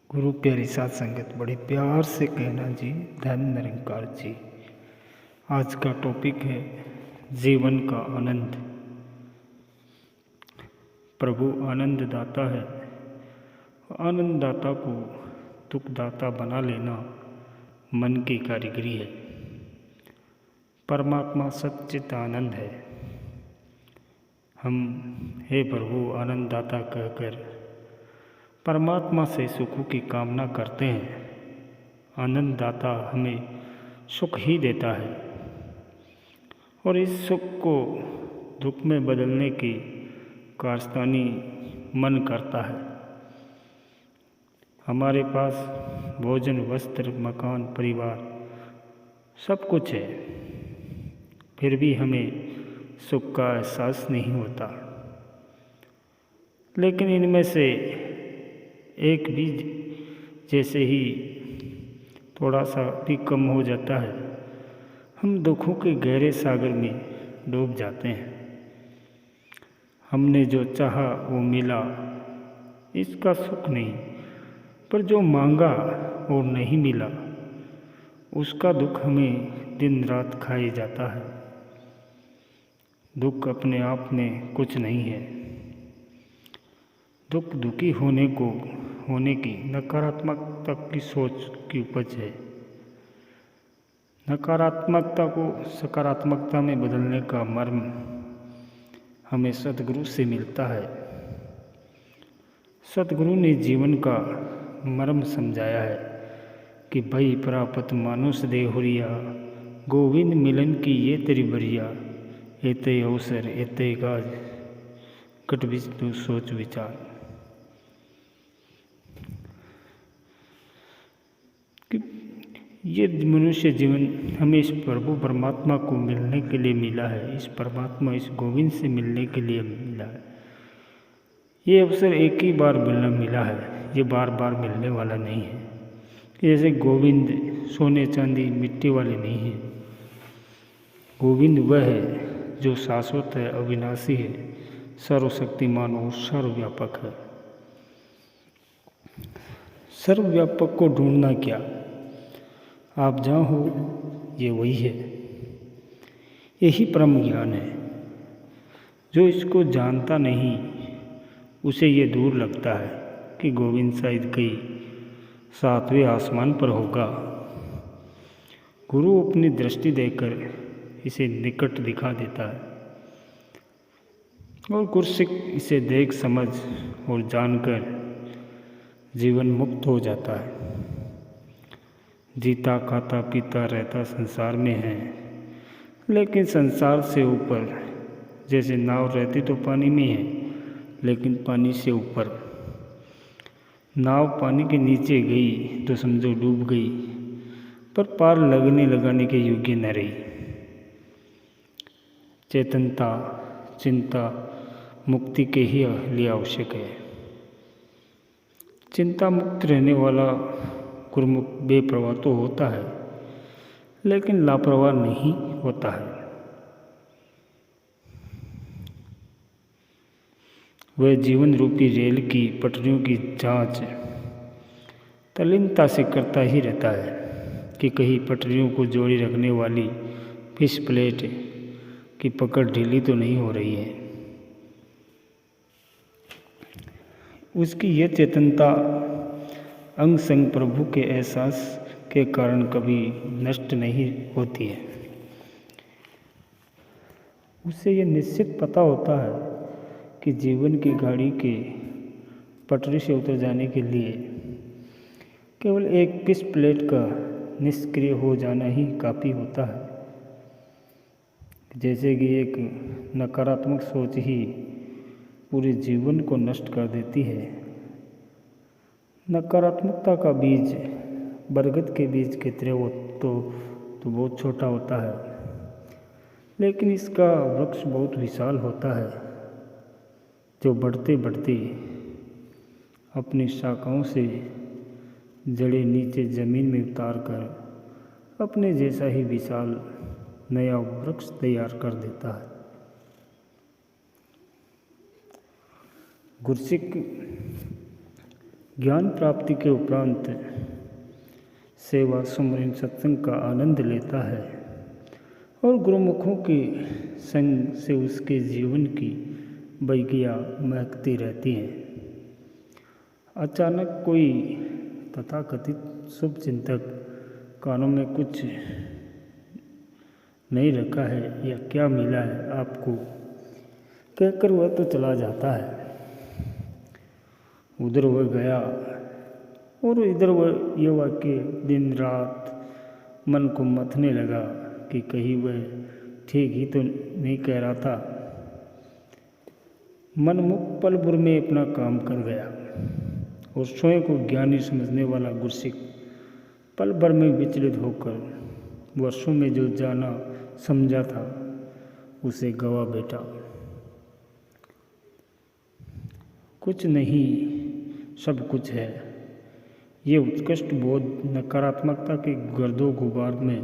गुरु प्यारी साथ संगत बड़े प्यार से कहना जी, धन निरंकार जी। आज का टॉपिक है जीवन का आनंद। प्रभु आनंद दाता है। आनंद दाता को दुख दाता बना लेना मन की कारीगरी है। परमात्मा सच्चित आनंद है। हम हे प्रभु आनंद दाता कहकर परमात्मा से सुखों की कामना करते हैं। आनंद दाता हमें सुख ही देता है और इस सुख को दुख में बदलने की कारस्तानी मन करता है। हमारे पास भोजन, वस्त्र, मकान, परिवार सब कुछ है, फिर भी हमें सुख का एहसास नहीं होता। लेकिन इनमें से एक भी जैसे ही थोड़ा सा भी कम हो जाता है, हम दुखों के गहरे सागर में डूब जाते हैं। हमने जो चाहा वो मिला, इसका सुख नहीं, पर जो मांगा और नहीं मिला, उसका दुख हमें दिन रात खाए जाता है। दुख अपने आप में कुछ नहीं है। दुख दुखी होने की नकारात्मकता की सोच की उपज है। नकारात्मकता को सकारात्मकता में बदलने का मर्म हमें सतगुरु से मिलता है। सतगुरु ने जीवन का मर्म समझाया है कि भई प्राप्त मानुष देहुरिया, गोविंद मिलन की ये तेरी बरिया, एते अवसर एते गाज कट विष्णु सोच विचार। ये मनुष्य जीवन हमें इस प्रभु परमात्मा को मिलने के लिए मिला है। इस परमात्मा, इस गोविंद से मिलने के लिए मिला है। ये अवसर एक ही बार मिला है, ये बार बार मिलने वाला नहीं है। जैसे गोविंद सोने चांदी मिट्टी वाले नहीं है। गोविंद वह है जो शाश्वत है, अविनाशी है, सर्वशक्तिमान और सर्वव्यापक है। सर्वव्यापक को ढूंढना क्या, आप जहाँ हो ये वही है। यही परम ज्ञान है। जो इसको जानता नहीं उसे ये दूर लगता है कि गोविंद शायद कहीं 7वें आसमान पर होगा। गुरु अपनी दृष्टि देकर इसे निकट दिखा देता है और गुरसिक इसे देख समझ और जानकर जीवन मुक्त हो जाता है। जीता खाता पीता रहता संसार में है, लेकिन संसार से ऊपर। जैसे नाव रहती तो पानी में है, लेकिन पानी से ऊपर। नाव पानी के नीचे गई तो समझो डूब गई, पर पार लगाने के योग्य न रही। चेतनता, चिंता मुक्ति के ही लिए आवश्यक है। चिंता मुक्त रहने वाला गुरुमुख बेप्रवाह तो होता है, लेकिन लापरवाह नहीं होता है। वह जीवन रूपी रेल की पटरियों की जांच तल्लीनता से करता ही रहता है कि कहीं पटरियों को जोड़ी रखने वाली फिश प्लेट की पकड़ ढीली तो नहीं हो रही है। उसकी यह चेतनता अंग संग प्रभु के एहसास के कारण कभी नष्ट नहीं होती है। उसे यह निश्चित पता होता है कि जीवन की गाड़ी के पटरी से उतर जाने के लिए केवल एक पिस प्लेट का निष्क्रिय हो जाना ही काफ़ी होता है। जैसे कि एक नकारात्मक सोच ही पूरे जीवन को नष्ट कर देती है। नकारात्मकता का बीज बरगद के बीज की तरह तो बहुत छोटा होता है, लेकिन इसका वृक्ष बहुत विशाल होता है, जो बढ़ते बढ़ते अपनी शाखाओं से जड़ें नीचे ज़मीन में उतार कर अपने जैसा ही विशाल नया वृक्ष तैयार कर देता है। गुरसिक ज्ञान प्राप्ति के उपरांत सेवा सुमरन सत्संग का आनंद लेता है और गुरुमुखों के संग से उसके जीवन की बगिया महकती रहती हैं। अचानक कोई तथाकथित शुभ चिंतक कानों में कुछ नहीं रखा है या क्या मिला है आपको कहकर वह तो चला जाता है। उधर वह गया और इधर वह ये वाक्य दिन रात मन को मथने लगा कि कहीं वह ठीक ही तो नहीं कह रहा था। मनमुख पल भर में अपना काम कर गया और स्वयं को ज्ञानी समझने वाला गुरसिक पल भर में विचलित होकर वर्षों में जो जाना समझा था उसे गवा बैठा। कुछ नहीं सब कुछ है, ये उत्कृष्ट बोध नकारात्मकता के गर्दो गुबार में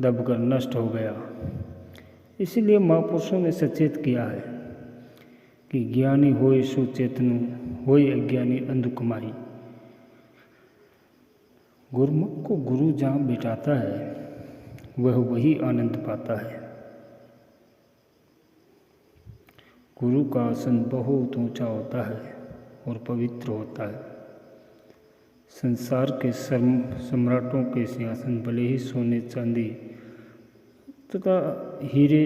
दबकर नष्ट हो गया। इसीलिए महापुरुषों ने सचेत किया है कि ज्ञानी होए सो चेतनु, होए अज्ञानी अंधुकमाई। गुरुमुख को गुरु जहाँ बिठाता है वह वही आनंद पाता है। गुरु का आसन बहुत ऊंचा होता है और पवित्र होता है। संसार के सम्राटों के सिंहासन भले ही सोने चांदी तथा हीरे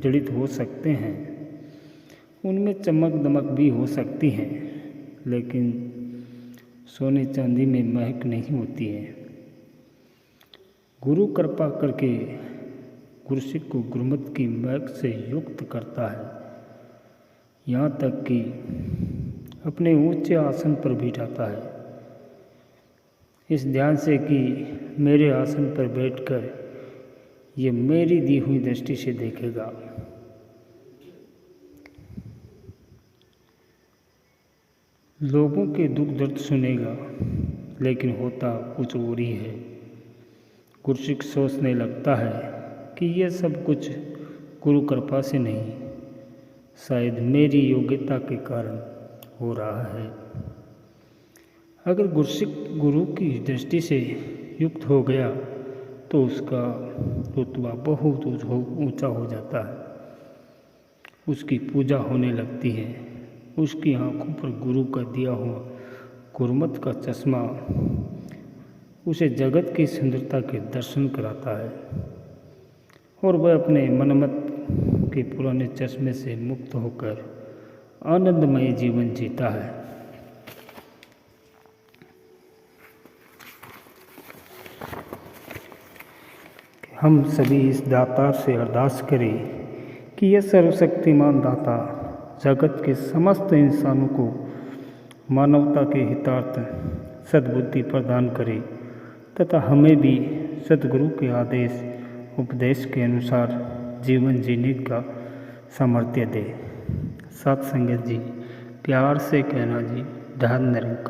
जड़ित हो सकते हैं, उनमें चमक दमक भी हो सकती है, लेकिन सोने चांदी में महक नहीं होती है। गुरु कृपा करके गुरसिक को गुरुमत की महक से युक्त करता है, यहाँ तक कि अपने ऊंचे आसन पर बिठाता है, इस ध्यान से कि मेरे आसन पर बैठकर ये मेरी दी हुई दृष्टि से देखेगा। लोगों के दुख दर्द सुनेगा, लेकिन होता कुछ और ही है। गुरसिक सोचने लगता है कि यह सब कुछ गुरु कृपा से नहीं, शायद मेरी योग्यता के कारण हो रहा है। अगर गुरसिक गुरु की दृष्टि से युक्त हो गया तो उसका रुतबा बहुत ऊंचा हो जाता है। उसकी पूजा होने लगती है। उसकी आंखों पर गुरु का दिया हुआ गुरुमत का चश्मा उसे जगत की सुंदरता के दर्शन कराता है और वह अपने मनमत के पुराने चश्मे से मुक्त होकर आनंदमय जीवन जीता है। हम सभी इस दातार से अरदास करें कि यह सर्वशक्तिमान दाता जगत के समस्त इंसानों को मानवता के हितार्थ सद्बुद्धि प्रदान करे तथा हमें भी सद्गुरु के आदेश उपदेश के अनुसार जीवन जीने का सामर्थ्य दे। सत्संगत जी, प्यार से कहना जी, धन निरंकार।